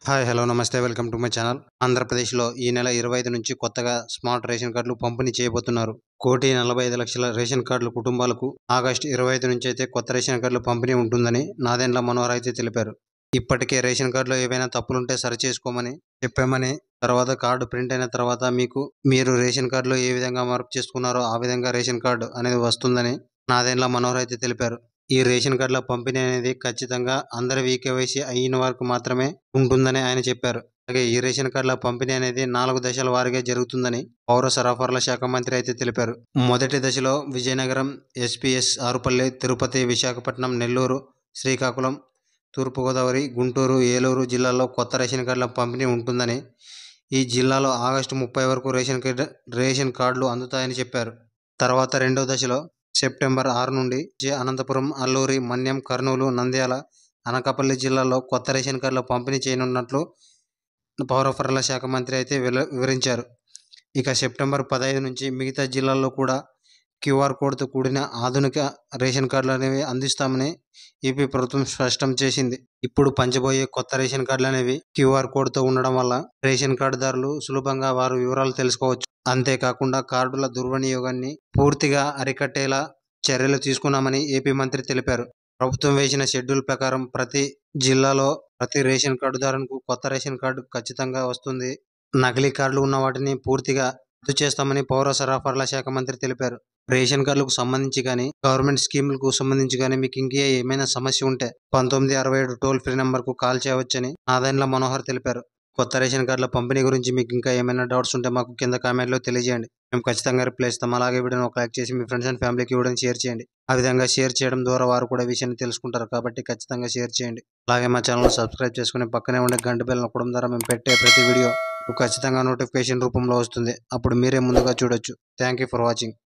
Hi hello నమస్తే welcome to my channel. ఆంధ్రప్రదేశ్లో ఈ నెల 25 నుంచి కొత్తగా స్మార్ట్ రేషన్ కార్డులు పంపిణీ చేయబోతున్నారు. 1,45,00,000 రేషన్ కార్డులు కుటుంబాలకు ఆగస్టు 25 నుంచి అయితే కొత్త రేషన్ కార్డులు పంపిణీ ఉంటుందని నాదెండ్ల మనోహర్ అయితే తెలిపారు. ఇప్పటికే రేషన్ కార్డులో ఏవైనా తప్పులుంటే సరిచేసుకోమని చెప్పామని, తర్వాత కార్డు ప్రింట్ అయిన తర్వాత మీరు రేషన్ కార్డులో ఏ విధంగా మార్పు చేసుకున్నారో ఆ విధంగా రేషన్ కార్డు అనేది వస్తుందని నాదెండ్ల మనోహర్ అయితే తెలిపారు. ఈ రేషన్ కార్డుల పంపిణీ అనేది ఖచ్చితంగా అందరి ఈకేవైసీ అయిన వరకు మాత్రమే ఉంటుందని ఆయన చెప్పారు. అలాగే ఈ రేషన్ కార్డుల పంపిణీ అనేది 4 దశల వారీగా జరుగుతుందని పౌర సరఫరాల శాఖ మంత్రి అయితే తెలిపారు. మొదటి దశలో విజయనగరం, ఎస్పీఎస్, ఆరుపల్లి, తిరుపతి, విశాఖపట్నం, నెల్లూరు, శ్రీకాకుళం, తూర్పుగోదావరి, గుంటూరు, ఏలూరు జిల్లాల్లో కొత్త రేషన్ కార్డుల పంపిణీ ఉంటుందని, ఈ జిల్లాలో ఆగస్టు 30 వరకు రేషన్ కార్డులు అందుతాయని చెప్పారు. తర్వాత రెండో దశలో సెప్టెంబర్ 6 నుండి అనంతపురం, అల్లూరి, మన్యం, కర్నూలు, నంద్యాల, అనకాపల్లి జిల్లాల్లో కొత్త రేషన్ కార్డుల పంపిణీ చేయనున్నట్లు పౌర సరఫరాల శాఖ మంత్రి అయితే వివరించారు. ఇక సెప్టెంబర్ 15 నుంచి మిగతా జిల్లాల్లో కూడా క్యూఆర్ కోడ్తో కూడిన ఆధునిక రేషన్ కార్డులు అనేవి అందిస్తామని ఏపీ ప్రభుత్వం స్పష్టం చేసింది. ఇప్పుడు పంచబోయే కొత్త రేషన్ కార్డులు అనేవి క్యూఆర్ కోడ్తో ఉండడం వల్ల రేషన్ కార్డుదారులు సులభంగా వారి వివరాలు తెలుసుకోవచ్చు. అంతేకాకుండా కార్డుల దుర్వినియోగాన్ని పూర్తిగా అరికట్టేలా చర్యలు తీసుకున్నామని ఏపీ మంత్రి తెలిపారు. ప్రభుత్వం వేసిన షెడ్యూల్ ప్రకారం ప్రతి జిల్లాలో ప్రతి రేషన్ కార్డుదారునికి కొత్త రేషన్ కార్డు ఖచ్చితంగా వస్తుంది. నకిలీ కార్డులు ఉన్న వాటిని పూర్తిగా రద్దు చేస్తామని పౌర సరఫరాల శాఖ మంత్రి తెలిపారు. రేషన్ కార్డులకు సంబంధించి కానీ, గవర్నమెంట్ స్కీములకు సంబంధించి కానీ మీకు ఇంకే ఏమైనా సమస్య ఉంటే 1967 టోల్ ఫ్రీ నెంబర్కు కాల్ చేయవచ్చని నాదెండ్ల మనోహర్ తెలిపారు. కొత్త రేషన్ కార్డుల పంపిణీ గురించి మీకు ఇంకా ఏమైనా డౌట్స్ ఉంటే మాకు కింద కామెంట్లో తెలియజేయండి. మేము ఖచ్చితంగా రిప్లై ఇస్తాం. అలాగే వీడియోని ఒక లైక్ చేసి మీ ఫ్రెండ్స్ అండ్ ఫ్యామిలీకి వీడియోని షేర్ చేయండి. ఆ విధంగా షేర్ చేయడం ద్వారా వారు కూడా విషయాన్ని తెలుసుకుంటారు కాబట్టి ఖచ్చితంగా షేర్ చేయండి. అలాగే మా ఛానల్ సబ్స్క్రైబ్ చేసుకుని పక్కనే ఉండే గంట బెల్ నొక్కడం ద్వారా మేము పెట్టే ప్రతి వీడియో ఖచ్చితంగా నోటిఫికేషన్ రూపంలో వస్తుంది. అప్పుడు మీరే ముందుగా చూడొచ్చు. Thank you for watching.